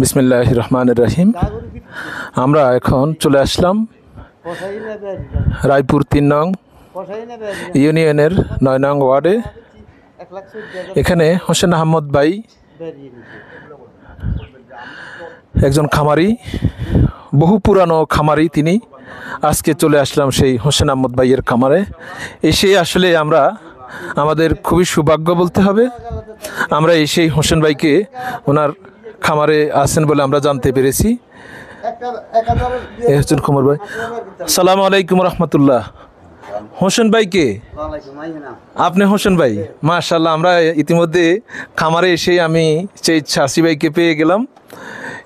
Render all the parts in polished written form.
বিসমিল্লাহির রহমানির রহিম। আমরা এখন চলে আসলাম রায়পুর ৩ নং ইউনিয়নের ৯ নং ওয়ার্ডে। এখানে হোসেন আহমদ ভাই একজন খামারি, বহু পুরানো খামারি তিনি। আজকে চলে আসলাম সেই হোসেন আহমদ ভাইয়ের খামারে। এসে আসলে আমরা আমাদের খুবই সৌভাগ্য বলতে হবে, আমরা সেই হোসেন ভাইকে ওনার খামারে আছেন বলে আমরা জানতে পেরেছি। এই হচ্ছেন কুমার ভাই। আসসালামু আলাইকুম রহমতুল্লাহ। হোসেন ভাইকে আপনি হোসেন ভাই, মাশাআল্লাহ। আমরা ইতিমধ্যে খামারে এসে আমি সেই চাষি ভাইকে পেয়ে গেলাম।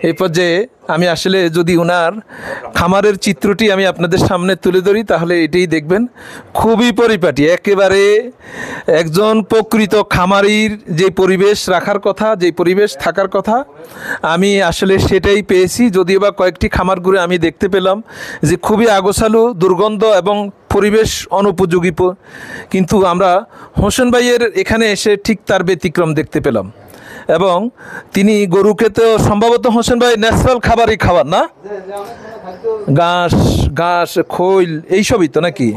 এই পর্যায়ে আমি আসলে যদি ওনার খামারের চিত্রটি আমি আপনাদের সামনে তুলে ধরি তাহলে এটাই দেখবেন, খুবই পরিপাটি, একেবারে একজন প্রকৃত খামারির যে পরিবেশ রাখার কথা, যে পরিবেশ থাকার কথা, আমি আসলে সেটাই পেয়েছি। যদিও বা কয়েকটি খামার ঘুরে আমি দেখতে পেলাম যে খুবই আগোছালো, দুর্গন্ধ এবং পরিবেশ অনুপযোগী, কিন্তু আমরা হোসেন ভাইয়ের এখানে এসে ঠিক তার ব্যতিক্রম দেখতে পেলাম। এবং তিনি গরুকে তো সম্ভবত হোসেন ভাই ন্যাচারাল খাবারই খাবার না, ঘাস ঘাস খৈল এইসবই তো নাকি?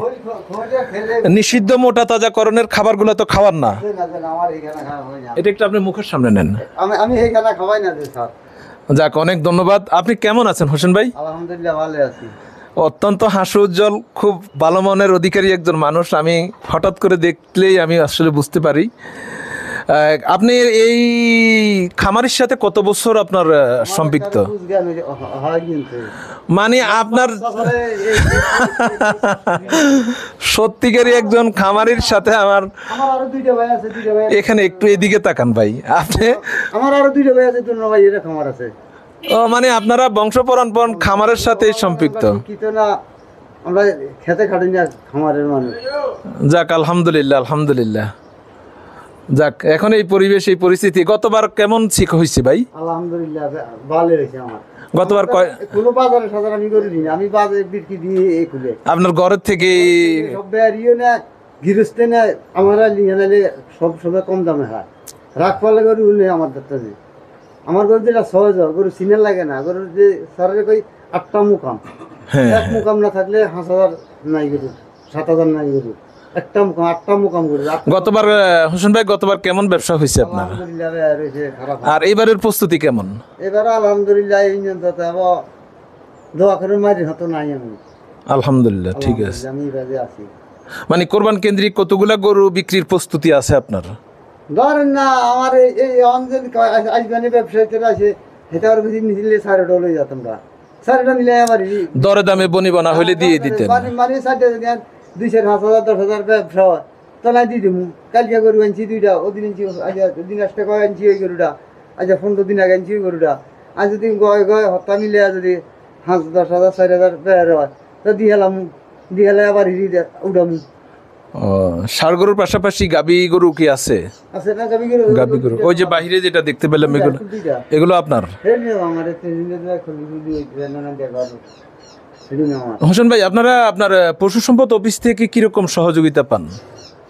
নিষিদ্ধ মোটা তাজাকরণের খাবারগুলো তো খাবার না। এটা একটু আপনি মুখের সামনে নেন। আমি এই খানা খাওয়াই না স্যার। যাক, অনেক ধন্যবাদ। আপনি কেমন আছেন হোসেন ভাই? আলহামদুলিল্লাহ ভালো আছি। অত্যন্ত হাস্য উজ্জ্বল, খুব ভালো মনের অধিকারী একজন মানুষ। আমি হঠাৎ করে দেখলেই আমি আসলে বুঝতে পারি। আপনি এই খামারের সাথে কত বছর আপনার সম্পৃক্ত? মানে আপনার সত্যিকারই একজন খামারির সাথে আমার এখানে একটু এদিকে তাকান ভাই। আপনি আমার আরো দুইটা ভাই আছে, দুটো ভাই এর খামার আছে। ও মানে আপনারা বংশপরম্পরা খামারের সাথে সম্পৃক্ত? না, আমরা খেতে খাটি না, খামারের মানুষ। যাক, আলহামদুলিল্লাহ আলহামদুলিল্লাহ। যাক, এখন এই পরিবেশ, এই পরিস্থিতি গতবার কেমন ঠিক হয়েছে ভাই? আলহামদুলিল্লাহ ভালো হয়েছে। আমার গতবার কোনো বাজারে সাজার আমি করি নি, আমি বাজারে বিক্রি দিয়ে এই খুলে আপনার ঘরের থেকে সব বেরিয়ে না, গৃহস্থে না, আমরা লিখে নালে সব সময় কম দামে হয়। রাখ পালে গরু নেই আমার দরকার নেই। আমার গরু যেটা সহজ হয়, গরু সিনের লাগে না। গরু যে সারে কই 8টা মুকাম, এক মুকাম না থাকলে 5,000 নাই গরু, 7,000 নাই গরু, একটা মুকাম 8টা মুকাম গরু। গতবার হোসেন ভাই গতবার কেমন ব্যবসা হয়েছে আপনার? আলহামদুলিল্লাহ হয়েছে খারাপ। আর এবারের প্রস্তুতি কেমন? এবার আলহামদুলিল্লাহ দোয়া করে মারি হতো নাই। আমি আলহামদুলিল্লাহ ঠিক আছে। আমি বাজে আছি। মানে কোরবান কেন্দ্রিক কতগুলা গরু বিক্রির প্রস্তুতি আছে আপনার? ধরেন না, আমার এই অঞ্চল আজবানি ব্যবসায়ীতে আছে, সেটা আর বেশি নিলে 4.5 লই যেতাম না। 4.5 নিলে আমার দরে দামে বনি বনা হলে দিয়ে দিতেন। মানে 4.5 2,000 5,000 10,000 ব্যবসা তো নাই দিয়ে দিব। কালকে গরু আনছি 2টা, ওদিন আনছি, আজ দিন আসতে কয় আনছি ওই গরুটা, আজ 15 দিন আগে আনছি ওই গরুটা। আজ যদি গয় হত্যা মিলে যদি 5,000 10,000 4,000 বের হয় তো দিয়ে হেলে আবার উঠাম। ও, ষাঁড় গরুর পাশাপাশি গাবি গরু কি আছে? আছে না গাবি গরু? গাবি গরু ওই যে বাহিরে যেটা দেখতে পেলাম, এগুলো আপনার? হোসেন ভাই, আপনারা আপনার পশু সম্পদ অফিস থেকে কিরকম সহযোগিতা পান?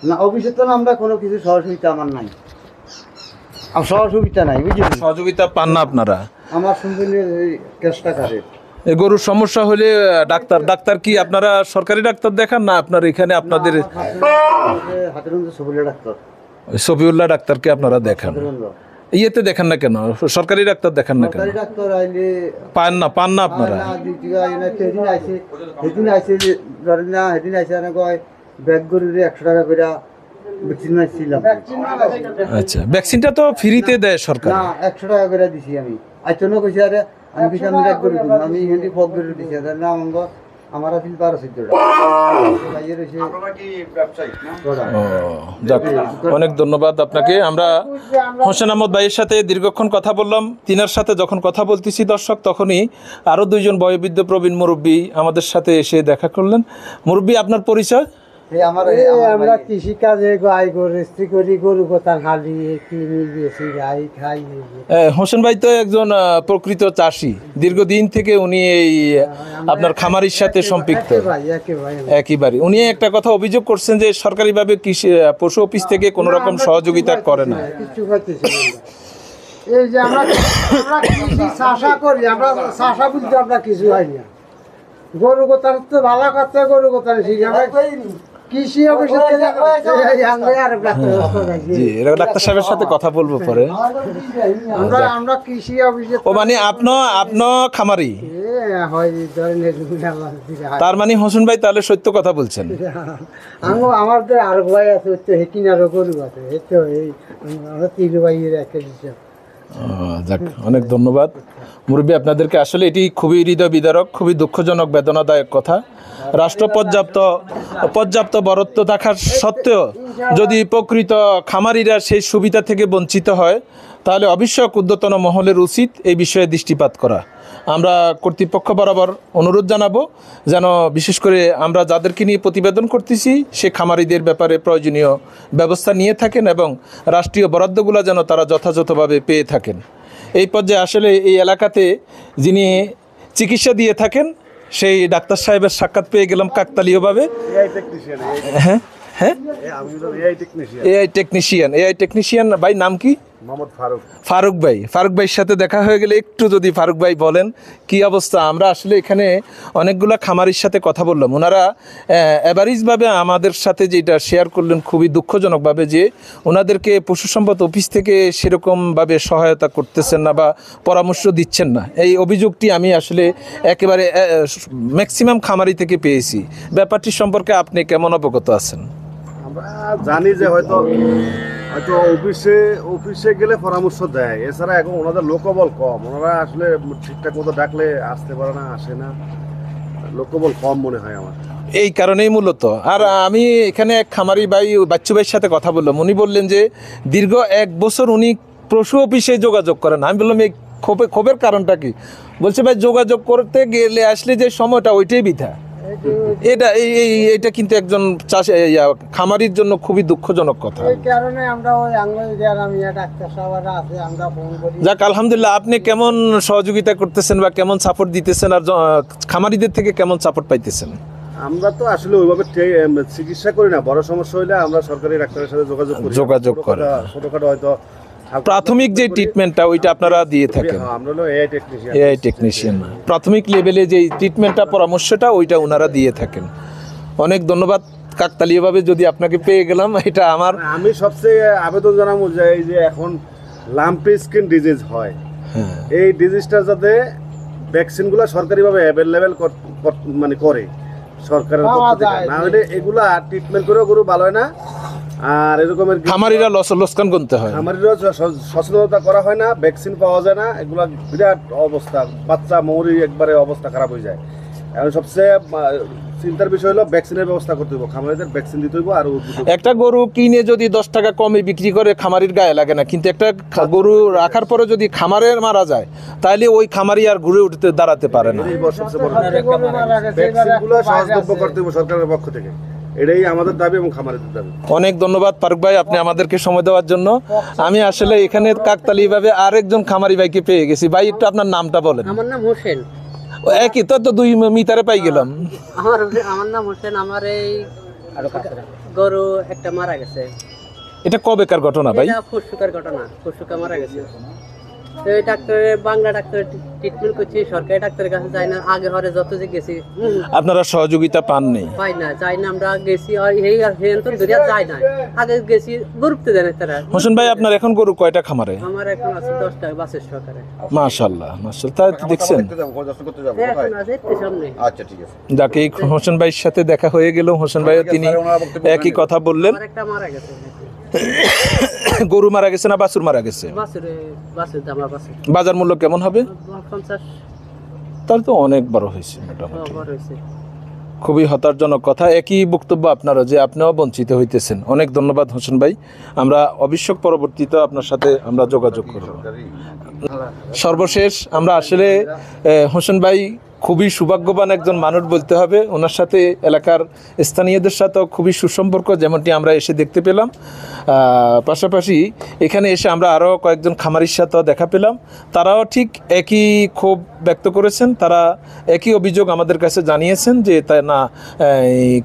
না, অফিসে তো আমরা কোনো কিছু সহযোগিতা আমার নাই, সহযোগিতা নাই, বুঝলি? সহযোগিতা পান না আপনারা? আমার সম্পূর্ণ চেষ্টা করে। এই গরুর সমস্যা হলে ডাক্তার কি আপনারা সরকারি ডাক্তার দেখান না আপনার এখানে আপনাদের সফিউল্লাহ ডাক্তারকে আপনারা দেখান? ইয়েতে দেখেন না কেন, সরকারি ডাক্তার দেখেন না কেন? পান না আপনারা? আচ্ছা, ভ্যাকসিনটা তো ফ্রিতে দেয় সরকার? 100 টাকা করে দিছি আমি। আইতো না কইছে, আরে আমি কিছু আমি রাগ করে দিই, আমি হিন্দি ফক করে দিছি। না আমার আসল 12-14 টাকা। অনেক ধন্যবাদ আপনাকে। আমরা হোসেন আহমদ ভাইয়ের সাথে দীর্ঘক্ষণ কথা বললাম। তিনার সাথে যখন কথা বলতেছি দর্শক, তখনই আরও 2জন বয়োবৃদ্ধ প্রবীণ মুরব্বী আমাদের সাথে এসে দেখা করলেন। মুরব্বী, আপনার পরিচয়? আমরা কৃষি কাজে গাই গরু করি, গরু কথা খালি কিনি বেশি গাই খাই। হোসেন ভাই তো একজন প্রকৃত চাষি, দীর্ঘদিন থেকে উনি এই আপনার খামারির সাথে সম্পৃক্ত। একেবারে উনি একটা কথা অভিযোগ করছেন যে সরকারিভাবে কৃষি পশু অফিস থেকে কোনো রকম সহযোগিতা করে না। এই যে আমরা কৃষি চাষা করি, আমরা চাষা বুঝতে আমরা কিছু হয় না। গরু কোথার তো ভালো কথা, গরু কোথার শিখি আমরা কৃষি অফিসে জি, এটা ডাক্তার সাহেবের সাথে কথা বলবো পরে। আমরা কৃষি অফিসে ও মানে আপনো খামারি, হয় ধরেন তার মানে হোসেন ভাই তাহলে সত্য কথা বলছেন। আমাদের আর ভাই আছে হচ্ছে কিনারও গরু আছে, তো এই আমরা তিন ভাইয়ের একটা হিসাব। যাক, অনেক ধন্যবাদ মুরব্বী আপনাদেরকে। আসলে এটি খুবই হৃদয় বিদারক, খুবই দুঃখজনক, বেদনাদায়ক কথা। রাষ্ট্র পর্যাপ্ত বরাদ্দ থাকার সত্ত্বেও যদি প্রকৃত খামারিরা সেই সুবিধা থেকে বঞ্চিত হয়, তাহলে অবশ্যই ঊর্ধ্বতন মহলের উচিত এই বিষয়ে দৃষ্টিপাত করা। আমরা কর্তৃপক্ষ বরাবর অনুরোধ জানাবো যেন বিশেষ করে আমরা যাদেরকে নিয়ে প্রতিবেদন করতেছি সে খামারিদের ব্যাপারে প্রয়োজনীয় ব্যবস্থা নিয়ে থাকেন এবং রাষ্ট্রীয় বরাদ্দগুলো যেন তারা যথাযথভাবে পেয়ে থাকেন। এই পর্যায়ে আসলে এই এলাকাতে যিনি চিকিৎসা দিয়ে থাকেন সেই ডাক্তার সাহেবের সাক্ষাৎ পেয়ে গেলাম কাকতালীয়ভাবে। হ্যাঁ হ্যাঁ, এআই টেকনিশিয়ান ভাই, নাম কি? ফারুক ভাইয়ের সাথে দেখা হয়ে গেলে একটু যদি ফারুক ভাই বলেন কি অবস্থা। আমরা আসলে এখানে অনেকগুলো খামারির সাথে কথা বললাম, ওনারা অ্যাভারেজভাবে আমাদের সাথে যেটা শেয়ার করলেন খুবই দুঃখজনকভাবে যে ওনাদেরকে পশু সম্পদ অফিস থেকে সেরকমভাবে সহায়তা করতেছেন না বা পরামর্শ দিচ্ছেন না। এই অভিযোগটি আমি আসলে একেবারে ম্যাক্সিমাম খামারি থেকে পেয়েছি। ব্যাপারটি সম্পর্কে আপনি কেমন অবগত আছেন? আমরা জানি যে হয়তো অফিসে গেলে পরামর্শ দেয়, এছাড়া এখন ওনাদের লোকবল কম, ওনারা আসলে ঠিকঠাক মতো ডাকলে আসতে পারে না, আসে না, লোকবল কম মনে হয় আমার। এই কারণেই মূলত। আর আমি এখানে এক খামারি ভাই বাচ্চু ভাইয়ের সাথে কথা বললাম, উনি বললেন যে দীর্ঘ 1 বছর উনি পশু অফিসে যোগাযোগ করেন। আমি বললাম এই ক্ষোভের কারণটা কি? বলছে ভাই যোগাযোগ করতে গেলে আসলে যে সময়টা ওইটাই বৃথা। এটা কিন্তু একজন খামারির জন্য খুবই দুঃখজনক কথা। এই কারণে আমরা ওই আমি ডাক্তার সাহেবরা আছে, আমরা ফোন করি। যাক, আলহামদুলিল্লাহ। আপনি কেমন সহযোগিতা করতেছেন বা কেমন সাপোর্ট দিতেছেন আর খামারিদের থেকে কেমন সাপোর্ট পাইতেছেন? আমরা তো আসলে ওইভাবে চিকিৎসা করি না, বড় সমস্যা হইলে আমরা সরকারি ডাক্তারের সাথে যোগাযোগ করি। ছোটখাটো হয়তো প্রাথমিক যে ট্রিটমেন্টটা ওইটা আপনারা দিয়ে থাকেন। আমরা হলো এআই টেকনিশিয়ান। প্রাথমিক লেভেলে যে ট্রিটমেন্টটা পরামর্শটা ওইটা ওনারা দিয়ে থাকেন। অনেক ধন্যবাদ। কাকতালীয়ভাবে যদি আপনাকে পেয়ে গেলাম, এটা আমার। আমি সবচেয়ে আবেদন জানাবো যে এই যে এখন লাম্পি স্কিন ডিজিজ হয়, এই ডিজিজটা যাতে ভ্যাকসিনগুলো সরকারিভাবে অ্যাভেলেবেল মানে করে সরকারের পক্ষ থেকে, না হলে এগুলা ট্রিটমেন্ট করেও গরু ভালো হয় না। আর এরকমের খামারিরা লোকসান গুনতে হয়, খামারিরা সচেতনতা করা হয় না, ভ্যাকসিন পাওয়া যায় না, এগুলা বিরাট অবস্থা, বাচ্চা মৌরি একবারে অবস্থা খারাপ হয়ে যায়। এখন সবচেয়ে চিন্তার বিষয় হলো ভ্যাকসিনের ব্যবস্থা করতে হইব, খামারিদের ভ্যাকসিন দিতে হইব। আর একটা গরু কিনে যদি 10 টাকা কমে বিক্রি করে খামারির গায়ে লাগে না, কিন্তু একটা গরু রাখার পরে যদি খামারের মারা যায় তাহলে ওই খামারি আর ঘুরে উঠতে দাঁড়াতে পারে না। সবচেয়ে বড় ভ্যাকসিনগুলো সহজলভ্য করতে হইব সরকারের পক্ষ থেকে, এটাই আমাদের দাবি এবং খামারিদের দাবি। অনেক ধন্যবাদ ফারুক ভাই, আপনি আমাদেরকে সময় দেওয়ার জন্য। আমি আসলে এখানে কাকতালীয়ভাবে আরেকজন খামারি ভাইকে পেয়ে গেছি। ভাই, একটু আপনার নামটা বলেন। আমার নাম হোসেন। একই তো 2 মিটারে পাই গেলাম। আমার নাম হোসেন। আমার এই গরু একটা মারা গেছে। এটা কবেকার ঘটনা ভাই? এটা পরশুকার ঘটনা, পরশুকা মারা গেছে। তো এই ডাক্তারের বাংলা ডাক্তারের ট্রিটমেন্ট করছি, সরকারি ডাক্তারের কাছে যাই না। আগে হরে যত যে গেছি আপনারা সহযোগিতা পান নেই? পাই না, যাই না, আমরা গেছি আর এই তো দরিয়া যাই না। আগে গেছি গরুতে দেন তারা। হোসেন ভাই, আপনার এখন গরু কয়টা খামারে? আমার এখন আছে 10টা বাসের সহকারে। মাশাআল্লাহ মাশাআল্লাহ, তাই তো দেখছেন। এখন আছে সামনে। আচ্ছা, ঠিক আছে। যাকে এই হোসেন ভাইয়ের সাথে দেখা হয়ে গেল, হোসেন ভাইও তিনি একই কথা বললেন। আমার একটা মারা গেছে। গরু মারা গেছে না বাছুর মারা গেছে? বাছুর দাম বাছুর। বাজার মূল্য কেমন হবে? 50। তাহলে তো অনেক বড় হয়েছে মোটামুটি। বড় হয়েছে। খুবই হতাশজনক কথা। একই বক্তব্য আপনারও, যে আপনিও বঞ্চিত হইতেছেন। অনেক ধন্যবাদ হোসেন ভাই। আমরা অবশ্যই পরবর্তীতে আপনার সাথে আমরা যোগাযোগ করব। সর্বশেষ আমরা আসলে হোসেন ভাই খুবই সৌভাগ্যবান একজন মানুষ বলতে হবে। ওনার সাথে এলাকার স্থানীয়দের সাথেও খুবই সুসম্পর্ক, যেমনটি আমরা এসে দেখতে পেলাম। পাশাপাশি এখানে এসে আমরা আরও কয়েকজন খামারির সাথেও দেখা পেলাম, তারাও ঠিক একই ক্ষোভ ব্যক্ত করেছেন। তারা একই অভিযোগ আমাদের কাছে জানিয়েছেন যে তা না,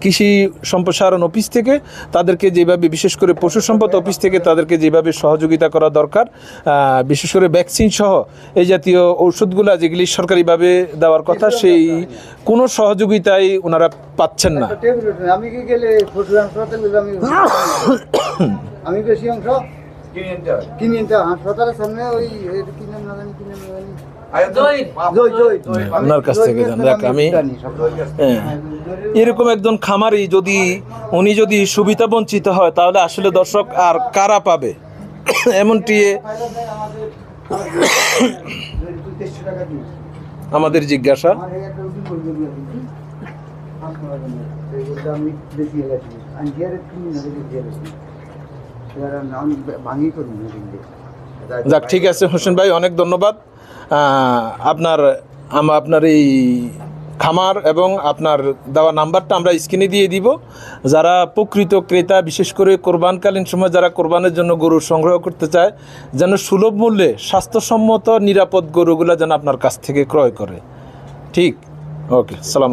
কৃষি সম্প্রসারণ অফিস থেকে তাদেরকে যেভাবে, বিশেষ করে পশু সম্পদ অফিস থেকে তাদেরকে যেভাবে সহযোগিতা করা দরকার, বিশেষ করে ভ্যাকসিন সহ এই জাতীয় ঔষধগুলো যেগুলি সরকারিভাবে দেওয়ার কথা, সেই কোনো সহযোগিতাই ওনারা পাচ্ছেন না। আমি কি গেলে পশু হাসপাতালে গেলে আমি বেশি অংশ কিনে নিতে হাসপাতালের সামনে ওই কি নাম না জানি, ওনার কাছ থেকে আমি এরকম একজন খামারি যদি উনি যদি সুবিধা বঞ্চিত হয়, তাহলে আসলে দর্শক আর কারা পাবে? এমনটি আমাদের জিজ্ঞাসা। যাক, ঠিক আছে হোসেন ভাই, অনেক ধন্যবাদ। আপনার এই খামার এবং আপনার দেওয়া নাম্বারটা আমরা স্ক্রিনে দিয়ে দিব। যারা প্রকৃত ক্রেতা, বিশেষ করে কোরবানকালীন সময় যারা কোরবানের জন্য গরু সংগ্রহ করতে চায়, যেন সুলভ মূল্যে স্বাস্থ্যসম্মত নিরাপদ গরুগুলো যেন আপনার কাছ থেকে ক্রয় করে। ঠিক, ওকে, সালাম।